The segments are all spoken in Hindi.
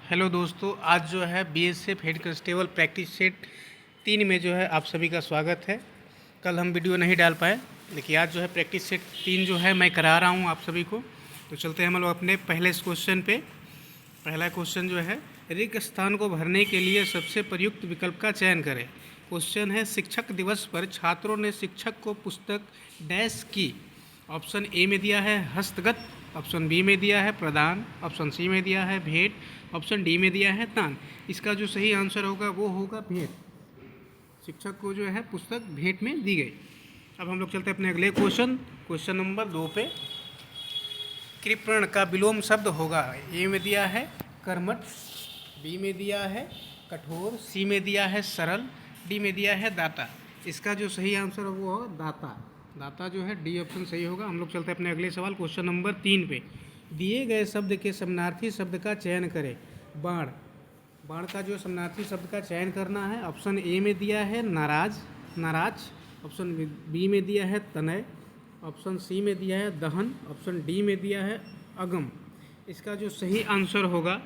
हेलो दोस्तों, आज जो है BSF head constable practice set 3 में जो है आप सभी का स्वागत है। कल हम वीडियो नहीं डाल पाए, लेकिन आज जो है प्रैक्टिस सेट 3 जो है मैं करा रहा हूँ आप सभी को। तो चलते हैं हम लोग अपने पहले क्वेश्चन पे। पहला क्वेश्चन जो है, रिक्त स्थान को भरने के लिए सबसे प्रयुक्त विकल्प का चयन करें। क्वेश्चन है, शिक्षक दिवस पर छात्रों ने शिक्षक को पुस्तक डैश की। ऑप्शन ए में दिया है हस्तगत, ऑप्शन बी में दिया है प्रदान, ऑप्शन सी में दिया है भेंट, ऑप्शन डी में दिया है दान। इसका जो सही आंसर होगा वो होगा भेंट। शिक्षक को जो है पुस्तक भेंट में दी गई। अब हम लोग चलते हैं अपने अगले क्वेश्चन नंबर 2 पे। कृपण का विलोम शब्द होगा। ए में दिया है कर्मठ, बी में दिया है कठोर, सी में दिया है सरल, डी में दिया है दाता। इसका जो सही आंसर है वो होगा दाता। दाता जो है डी ऑप्शन सही होगा। हम लोग चलते हैं अपने अगले सवाल क्वेश्चन नंबर 3 पे। दिए गए शब्द के समानार्थी शब्द का चयन करें। बाण, बाण का जो समानार्थी शब्द का चयन करना है। ऑप्शन ए में दिया है नाराज, नाराज, ऑप्शन बी में दिया है तनय, ऑप्शन सी में दिया है दहन, ऑप्शन डी में दिया है अगम। इसका जो सही आंसर होगा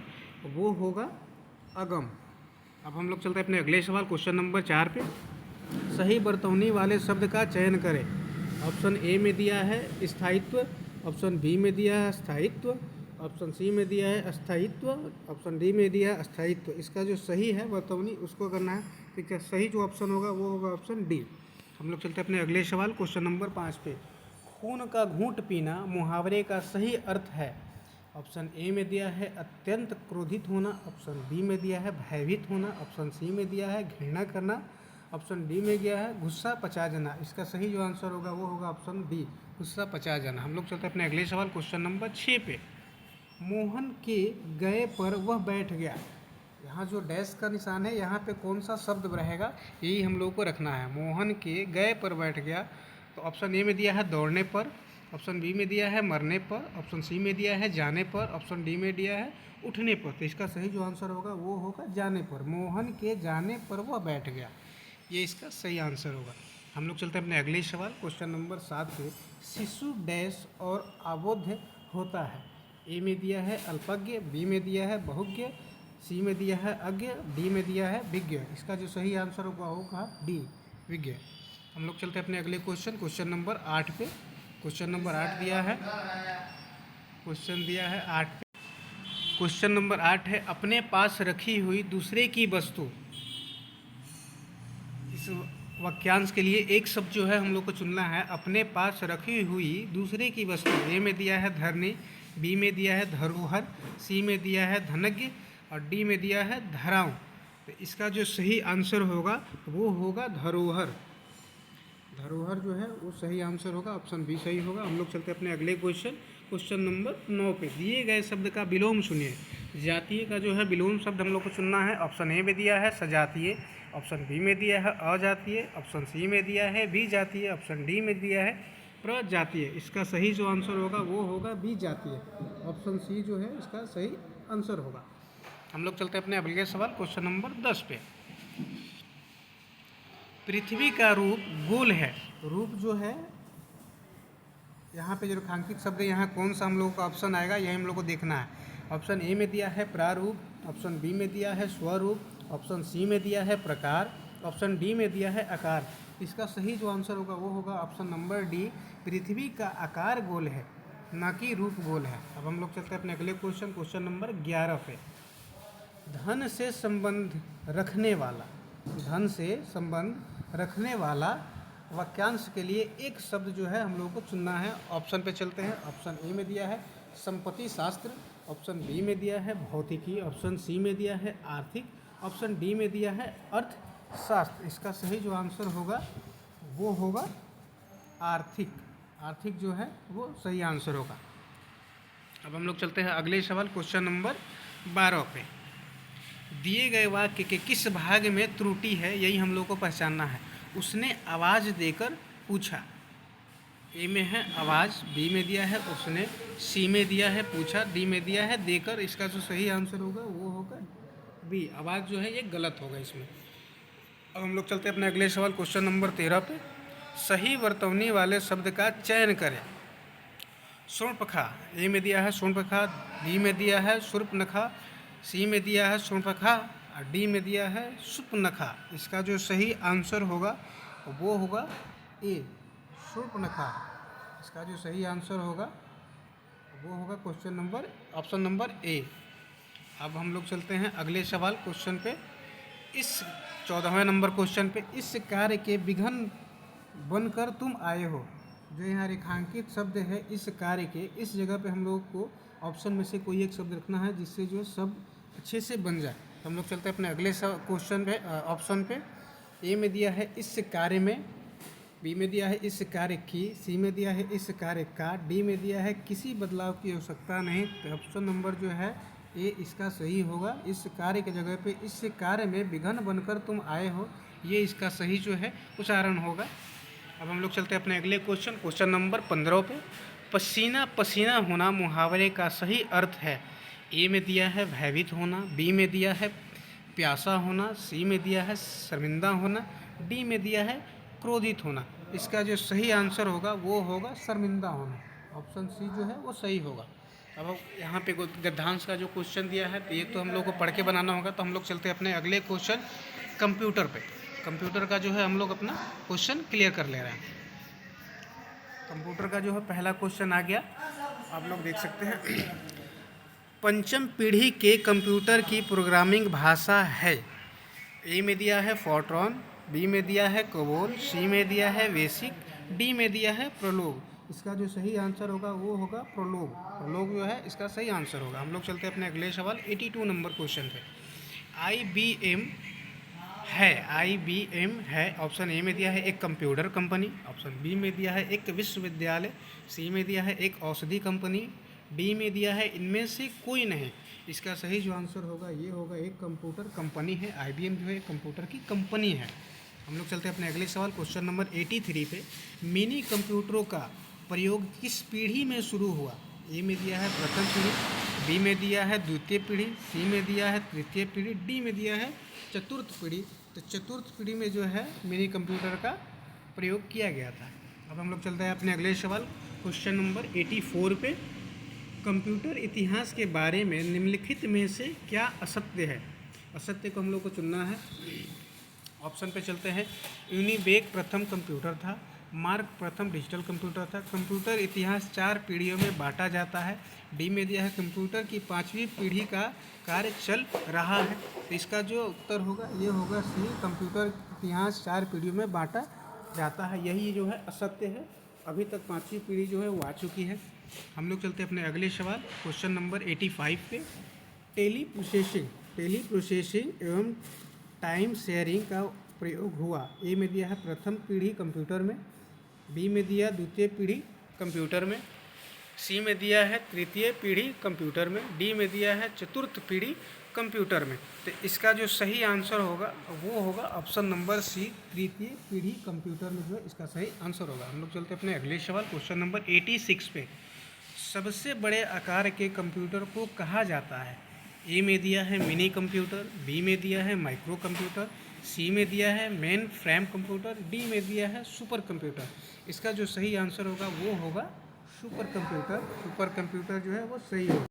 वो होगा अगम। अब हम लोग चलते हैं अपने अगले सवाल क्वेश्चन नंबर 4 पे। सही बर्तौनी वाले शब्द का चयन करें। ऑप्शन ए में दिया है स्थायित्व, ऑप्शन बी में दिया है स्थायित्व, ऑप्शन सी में दिया है अस्थायित्व, ऑप्शन डी में दिया है अस्थायित्व। इसका जो सही है बर्तौनी उसको करना है। ठीक है, सही जो ऑप्शन होगा वो होगा ऑप्शन डी। हम लोग चलते हैं अपने अगले सवाल क्वेश्चन नंबर 5 पे। खून का घूंट पीना मुहावरे का सही अर्थ है। ऑप्शन ए में दिया है अत्यंत क्रोधित होना, ऑप्शन बी में दिया है भयभीत होना, ऑप्शन सी में दिया है घृणा करना, ऑप्शन डी में गया है गुस्सा पचा जाना। इसका सही जो आंसर होगा वो होगा ऑप्शन बी, गुस्सा पचा जाना। हम लोग चलते हैं अपने अगले सवाल क्वेश्चन नंबर 6 पे। मोहन के गए पर वह बैठ गया। यहाँ जो डैश का निशान है यहाँ पे कौन सा शब्द रहेगा यही हम लोग को रखना है। मोहन के गए पर बैठ गया, तो ऑप्शन ए में दिया है दौड़ने पर, ऑप्शन बी में दिया है मरने पर, ऑप्शन सी में दिया है जाने पर, ऑप्शन डी में दिया है उठने पर। तो इसका सही जो आंसर होगा वो होगा जाने पर। मोहन के जाने पर वह बैठ गया, ये इसका सही आंसर होगा। हम लोग चलते हैं अपने अगले सवाल क्वेश्चन नंबर 7 पे। शिशु डैश और अबोध्य होता है। ए में दिया है अल्पज्ञ, बी में दिया है बहुज्ञ, सी में दिया है अज्ञ, डी में दिया है विज्ञ। इसका जो सही आंसर होगा डी, विज्ञ। हम लोग चलते हैं अपने अगले क्वेश्चन नंबर 8 पे। क्वेश्चन नंबर 8 दिया है, क्वेश्चन दिया है 8 पे। क्वेश्चन नंबर 8 है, अपने पास रखी हुई दूसरे की वस्तु। इस वाक्यांश के लिए एक शब्द जो है हम लोग को चुनना है। अपने पास रखी हुई दूसरे की वस्तु। ए में दिया है धरनी, बी में दिया है धरोहर, सी में दिया है धनज्ञ और डी में दिया है धराव। तो इसका जो सही आंसर होगा वो होगा धरोहर। धरोहर जो है वो सही आंसर होगा, ऑप्शन बी सही होगा। हम लोग चलते हैं अपने अगले क्वेश्चन नंबर 9 पे। दिए गए शब्द का विलोम सुनिए। जातीय का जो है विलोम शब्द हम लोग को चुनना है। ऑप्शन ए में दिया है सजातीय, ऑप्शन बी में दिया है अजातीय, ऑप्शन सी में दिया है विजातीय, ऑप्शन डी में दिया है प्रजातीय। इसका सही जो आंसर होगा वो होगा विजातीय। ऑप्शन सी जो है इसका सही आंसर होगा। हम लोग चलते हैं अपने अगले सवाल क्वेश्चन नंबर 10 पे। पृथ्वी का रूप गोल है। रूप जो है यहाँ पे जो रेखांकित शब्द है यहाँ कौन सा हम लोगों का ऑप्शन आएगा यही हम लोग को देखना है। ऑप्शन ए में दिया है प्रारूप, ऑप्शन बी में दिया है स्वरूप, ऑप्शन सी में दिया है प्रकार, ऑप्शन डी में दिया है आकार। इसका सही जो आंसर होगा वो होगा ऑप्शन नंबर डी, पृथ्वी का आकार गोल है ना कि रूप गोल है। अब हम लोग चलते हैं अपने अगले क्वेश्चन नंबर 11 पे। धन से संबंध रखने वाला, धन से संबंध रखने वाला वाक्यांश के लिए एक शब्द जो है हम लोगों को चुनना है। ऑप्शन पे चलते हैं। ऑप्शन ए में दिया है संपत्ति शास्त्र, ऑप्शन बी में दिया है भौतिकी, ऑप्शन सी में दिया है आर्थिक, ऑप्शन डी में दिया है अर्थशास्त्र। इसका सही जो आंसर होगा वो होगा आर्थिक। आर्थिक जो है वो सही आंसर होगा। अब हम लोग चलते हैं अगले सवाल क्वेश्चन नंबर 12 पे। दिए गए वाक्य के किस भाग में त्रुटि है यही हम लोग को पहचानना है। उसने आवाज़ देकर पूछा। ए में है आवाज़, बी में दिया है उसने, सी में दिया है पूछा, डी में दिया है देकर। इसका जो सही आंसर होगा वो होगा बी, आवाज़ जो है ये गलत होगा इसमें। अब हम लोग चलते हैं अपने अगले सवाल क्वेश्चन नंबर 13 पे। सही वर्तौनी वाले शब्द का चयन करें। शूर्पणखा, ए में दिया है शूर्पणखा, बी में दिया है शूर्पणखा, सी में दिया है शूर्पणखा और डी में दिया है शूर्पणखा। इसका जो सही आंसर होगा वो होगा ए, शूर्पणखा। इसका जो सही आंसर होगा वो होगा question number option number A. अब हम लोग चलते हैं अगले सवाल क्वेश्चन पे। इस 14वें नंबर क्वेश्चन पे, इस कार्य के विघ्न बनकर तुम आए हो। जो यहाँ रेखांकित शब्द है इस कार्य के, इस जगह पे हम लोग को ऑप्शन में से कोई एक शब्द रखना है जिससे जो सब अच्छे से बन जाए। तो हम लोग चलते हैं अपने अगले क्वेश्चन पे, ऑप्शन पे। ए में दिया है इस कार्य में, बी में दिया है इस कार्य की, सी में दिया है इस कार्य का, डी में दिया है किसी बदलाव की आवश्यकता नहीं। तो ऑप्शन नंबर जो है ए इसका सही होगा। इस कार्य के जगह पे इस कार्य में विघ्न बनकर तुम आए हो, ये इसका सही जो है उच्चारण होगा। अब हम लोग चलते हैं अपने अगले क्वेश्चन नंबर 15 पे। पसीना पसीना होना मुहावरे का सही अर्थ है। ए में दिया है भयभीत होना, बी में दिया है प्यासा होना, सी में दिया है शर्मिंदा होना, डी में दिया है क्रोधित होना। इसका जो सही आंसर होगा वो होगा शर्मिंदा होना। ऑप्शन सी जो है वो सही होगा। अब यहाँ पे गद्यांश का जो क्वेश्चन दिया है तो ये तो हम लोग को पढ़ के बनाना होगा। तो हम लोग चलते हैं अपने अगले क्वेश्चन कंप्यूटर पे। कंप्यूटर का जो है हम लोग अपना क्वेश्चन क्लियर कर ले रहे हैं। कंप्यूटर का जो है पहला क्वेश्चन आ गया, आप लोग देख सकते हैं। पंचम पीढ़ी के कंप्यूटर की प्रोग्रामिंग भाषा है। ए में दिया है फोर्ट्रॉन, बी में दिया है कोबोल, सी में दिया है बेसिक, डी में दिया है प्रोलोग। इसका जो सही आंसर होगा वो होगा प्रोलोग। प्रोलोग जो है इसका सही आंसर होगा। हम लोग चलते हैं अपने अगले सवाल 82 नंबर क्वेश्चन पे। IBM है। ऑप्शन ए में दिया है एक कंप्यूटर कंपनी, ऑप्शन बी में दिया है एक विश्वविद्यालय, सी में दिया है एक औषधि कंपनी, डी में दिया है इनमें से कोई नहीं। इसका सही जो आंसर होगा ये होगा एक कंप्यूटर कंपनी है। IBM जो है कंप्यूटर की कंपनी है। हम लोग चलते हैं अपने अगले सवाल क्वेश्चन नंबर 83 पे। मिनी कंप्यूटरों का प्रयोग किस पीढ़ी में शुरू हुआ। ए में दिया है प्रथम पीढ़ी, बी में दिया है द्वितीय पीढ़ी, सी में दिया है तृतीय पीढ़ी, डी में दिया है चतुर्थ पीढ़ी। तो चतुर्थ पीढ़ी में जो है मिनी कंप्यूटर का प्रयोग किया गया था। अब हम लोग चलते हैं अपने अगले सवाल क्वेश्चन नंबर 84 पे। कंप्यूटर इतिहास के बारे में निम्नलिखित में से क्या असत्य है। असत्य को हम लोग को चुनना है। ऑप्शन पे चलते हैं। यूनिवेक प्रथम कंप्यूटर था, मार्क प्रथम डिजिटल कंप्यूटर था, कंप्यूटर इतिहास 4 पीढ़ियों में बांटा जाता है, डी में दिया है कंप्यूटर की 5वीं पीढ़ी का कार्य चल रहा है। तो इसका जो उत्तर होगा ये होगा सी, कंप्यूटर इतिहास 4 पीढ़ियों में बांटा जाता है। यही जो है असत्य है। अभी तक 5वीं पीढ़ी जो है वो आ चुकी है। हम लोग चलते हैं अपने अगले सवाल क्वेश्चन नंबर 85 पे। टेली प्रोसेसिंग एवं टाइम शेयरिंग का प्रयोग हुआ। ए में दिया है प्रथम पीढ़ी कंप्यूटर में, बी में दिया द्वितीय पीढ़ी कंप्यूटर में, सी में दिया है तृतीय पीढ़ी कंप्यूटर में, डी में दिया है चतुर्थ पीढ़ी कंप्यूटर में। तो इसका जो सही आंसर होगा वो होगा ऑप्शन नंबर सी, तृतीय पीढ़ी कंप्यूटर में जो है इसका सही आंसर होगा। हम लोग चलते हैं अपने अगले सवाल क्वेश्चन नंबर 86 पे। सबसे बड़े आकार के कंप्यूटर को कहा जाता है। ए में दिया है मिनी कंप्यूटर, बी में दिया है माइक्रो कंप्यूटर, सी में दिया है मेन फ्रेम कंप्यूटर, डी में दिया है सुपर कंप्यूटर। इसका जो सही आंसर होगा वो होगा सुपर कंप्यूटर। सुपर कंप्यूटर जो है वो सही होगा।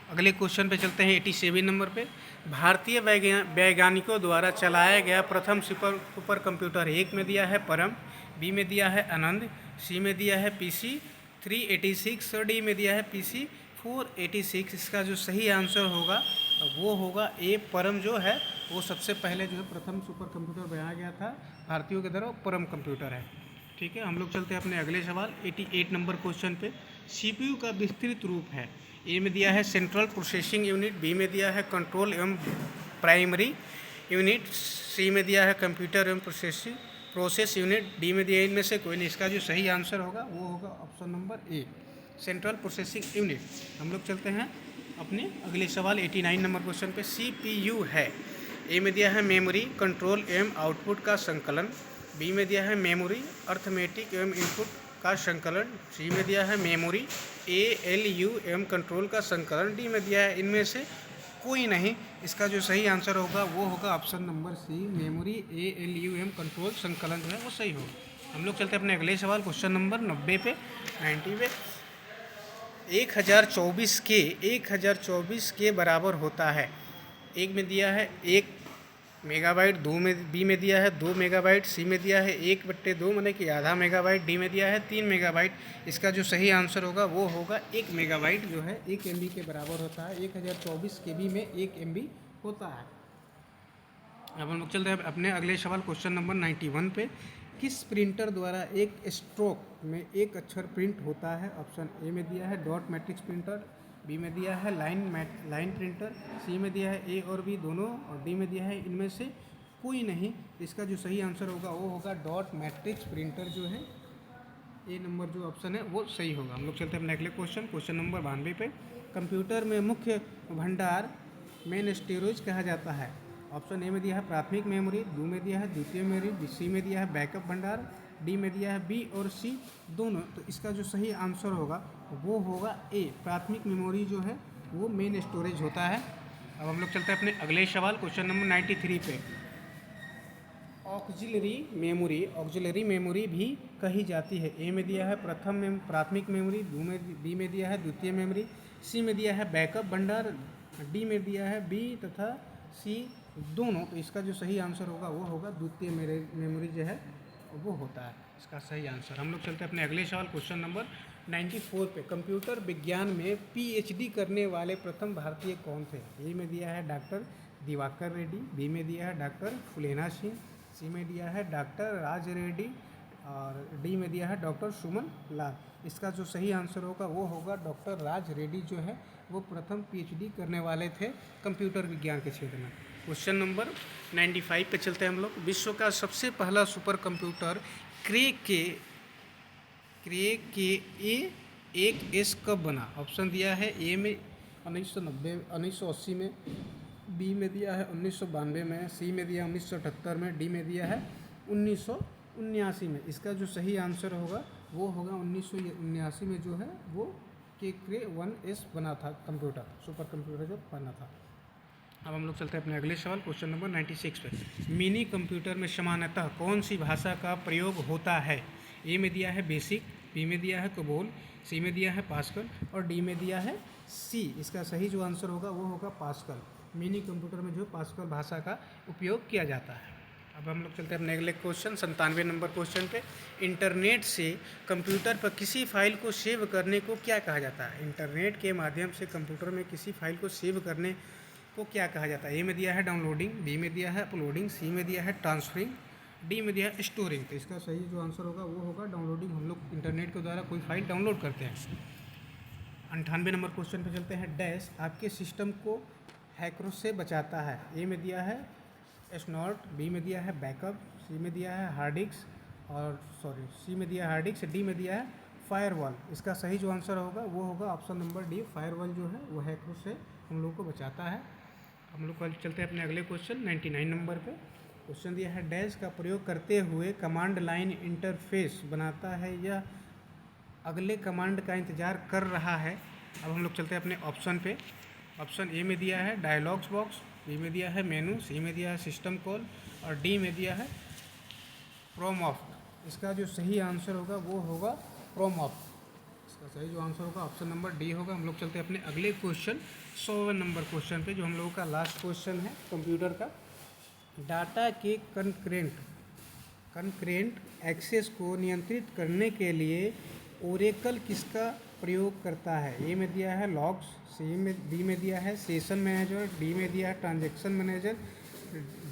अगले क्वेश्चन पे चलते हैं 87 नंबर पे। भारतीय वैज्ञानिकों द्वारा चलाया गया प्रथम सुपर कंप्यूटर। एक में दिया है परम, बी में दिया है आनंद, सी में दिया है PC 386 और डी में दिया है PC 486। इसका जो सही आंसर होगा वो होगा ए, परम जो है वो सबसे पहले जो है प्रथम सुपर कंप्यूटर बनाया गया था भारतीयों के द्वारा, परम कंप्यूटर है। ठीक है, हम लोग चलते हैं अपने अगले सवाल 88 नंबर क्वेश्चन पे। CPU का विस्तृत रूप है। ए में दिया है सेंट्रल प्रोसेसिंग यूनिट, बी में दिया है कंट्रोल एवं प्राइमरी यूनिट, सी में दिया है कंप्यूटर एवं प्रोसेस यूनिट, डी में दिया इनमें से कोई नहीं। इसका जो सही आंसर होगा वो होगा option number A, central processing unit. हम लोग चलते हैं अपने अगले सवाल 89 नंबर क्वेश्चन पे। CPU है। ए में दिया है मेमोरी, कंट्रोल एवं आउटपुट का संकलन, बी में दिया है मेमोरी, अर्थमेटिक एवं इनपुट का संकलन, सी में दिया है मेमोरी, ALU एवं कंट्रोल का संकलन, डी में दिया है इनमें से कोई नहीं। इसका जो सही आंसर होगा वो होगा option number C, memory, ALU एवं कंट्रोल संकलन जो है वो सही होगा। हम लोग चलते हैं अपने अगले सवाल क्वेश्चन नंबर 90 पे 90 पे। 1024 के बराबर होता है। एक में दिया है 1 मेगाबाइट, दो में बी में दिया है 2 मेगाबाइट, सी में दिया है 1/2 माने कि आधा मेगाबाइट, डी में दिया है 3 मेगाबाइट। इसका जो सही आंसर होगा वो होगा 1 मेगाबाइट जो है 1 MB के बराबर होता है। 1024 KB में 1 MB होता है। अब हम लोग चलते हैं अपने अगले सवाल क्वेश्चन नंबर 91 पे। किस प्रिंटर द्वारा एक स्ट्रोक में एक अक्षर प्रिंट होता है? ऑप्शन ए में दिया है डॉट मैट्रिक्स प्रिंटर, बी में दिया है लाइन प्रिंटर, सी में दिया है ए और बी दोनों, और डी में दिया है इनमें से कोई नहीं। इसका जो सही आंसर होगा वो होगा डॉट मैट्रिक्स प्रिंटर जो है, ए नंबर जो ऑप्शन है वो सही होगा। हम लोग चलते हैं अपने अगले क्वेश्चन नंबर 92 पे। कंप्यूटर में मुख्य भंडार मेन स्टोरेज कहा जाता है। ऑप्शन ए में दिया है प्राथमिक मेमोरी, बी में दिया है द्वितीय मेमोरी, सी में दिया है बैकअप भंडार, डी में दिया है बी और सी दोनों। तो इसका जो सही आंसर होगा वो होगा ए, प्राथमिक मेमोरी जो है वो मेन स्टोरेज होता है। अब हम लोग चलते हैं अपने अगले सवाल क्वेश्चन नंबर 93 पे। ऑक्सिलरी मेमोरी भी कही जाती है। ए में दिया है प्राथमिक मेमोरी, बी में दिया है द्वितीय मेमोरी, सी में दिया है बैकअप भंडार, डी में दिया है बी तथा सी दोनों। तो इसका जो सही आंसर होगा वो होगा द्वितीय मेमोरी जो है वो होता है इसका सही आंसर। हम लोग चलते हैं अपने अगले सवाल क्वेश्चन नंबर 94 पे। कंप्यूटर विज्ञान में PhD करने वाले प्रथम भारतीय कौन थे? ए में दिया है डॉक्टर दिवाकर रेड्डी, बी में दिया है डॉक्टर फुलेना सिंह, सी में दिया है डॉक्टर राज रेड्डी और डी में दिया है डॉक्टर सुमन लाल। इसका जो सही आंसर होगा वो होगा डॉक्टर राज रेड्डी जो है वो प्रथम PhD करने वाले थे कंप्यूटर विज्ञान के क्षेत्र में। क्वेश्चन नंबर 95 पे चलते हैं हम लोग। विश्व का सबसे पहला सुपर कंप्यूटर क्रे के A1S कब बना? ऑप्शन दिया है ए में 1980 में, बी में दिया है 1992 में, सी में दिया 1978 में, डी में दिया है 1979 में। इसका जो सही आंसर होगा वो होगा 1979 में जो है वो क्रे 1S बना था कंप्यूटर, सुपर कंप्यूटर जो बना था। अब हम लोग चलते हैं अपने अगले सवाल क्वेश्चन नंबर 96 पे। मिनी कंप्यूटर में सामान्यतः कौन सी भाषा का प्रयोग होता है? ए में दिया है बेसिक, बी में दिया है कोबोल, सी में दिया है पास्कल और डी में दिया है सी। इसका सही जो आंसर होगा वो होगा पास्कल। मिनी कंप्यूटर में जो पास्कल भाषा का उपयोग किया जाता है। अब हम लोग चलते हैं अपने अगले क्वेश्चन 97 नंबर क्वेश्चन पे। इंटरनेट से कंप्यूटर पर किसी फाइल को सेव करने को क्या कहा जाता है? इंटरनेट के माध्यम से कंप्यूटर में किसी फाइल को सेव करने को क्या कहा जाता है? ए में दिया है डाउनलोडिंग, बी में दिया है अपलोडिंग, सी में दिया है ट्रांसफरिंग, डी में दिया है स्टोरिंग। तो इसका सही जो आंसर होगा वो होगा डाउनलोडिंग। हम लोग इंटरनेट के द्वारा कोई फाइल डाउनलोड करते हैं। 98 नंबर क्वेश्चन पे चलते हैं। डैश आपके सिस्टम को हैकरों से बचाता है। ए में दिया है स्नॉट, बी में दिया है बैकअप, सी में दिया है हार्ड डिस्क और सी में दिया है हार्ड डिस्क, डी में दिया है फायरवॉल। इसका सही जो आंसर होगा वो होगा ऑप्शन नंबर डी, फायरवॉल जो है वो हैकरों से हम लोग को बचाता है। हम लोग कल चलते हैं अपने अगले क्वेश्चन 99 नंबर पे। क्वेश्चन दिया है डैश का प्रयोग करते हुए कमांड लाइन इंटरफेस बनाता है या अगले कमांड का इंतज़ार कर रहा है? अब हम लोग चलते हैं अपने ऑप्शन पे। ऑप्शन ए में दिया है डायलॉग्स बॉक्स, बी में दिया है मेनू, सी में दिया है सिस्टम कॉल और डी में दिया है प्रॉम्प्ट। इसका जो सही आंसर होगा वो होगा प्रॉम्प्ट। इसका सही जो आंसर होगा ऑप्शन नंबर डी होगा। हम लोग चलते हैं अपने अगले क्वेश्चन 100 नंबर क्वेश्चन पे, जो हम लोगों का लास्ट क्वेश्चन है कंप्यूटर का। डाटा के कंकरेंट एक्सेस को नियंत्रित करने के लिए ओरेकल किसका प्रयोग करता है? ए में दिया है लॉग्स, बी में दिया है सेशन मैनेजर, डी में दिया है ट्रांजैक्शन मैनेजर,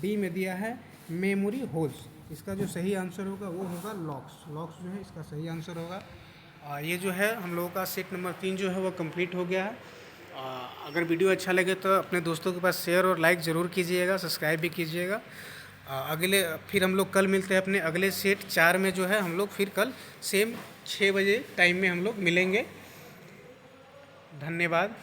डी में दिया है मेमोरी होल्स। इसका जो सही आंसर होगा वो होगा लॉग्स जो है इसका सही आंसर होगा। ये जो है हम लोगों का सेट नंबर 3 जो है वो कंप्लीट हो गया है। अगर वीडियो अच्छा लगे तो अपने दोस्तों के पास शेयर और लाइक ज़रूर कीजिएगा, सब्सक्राइब भी कीजिएगा। फिर हम लोग कल मिलते हैं अपने अगले सेट 4 में जो है हम लोग फिर कल सेम 6 बजे टाइम में हम लोग मिलेंगे। धन्यवाद।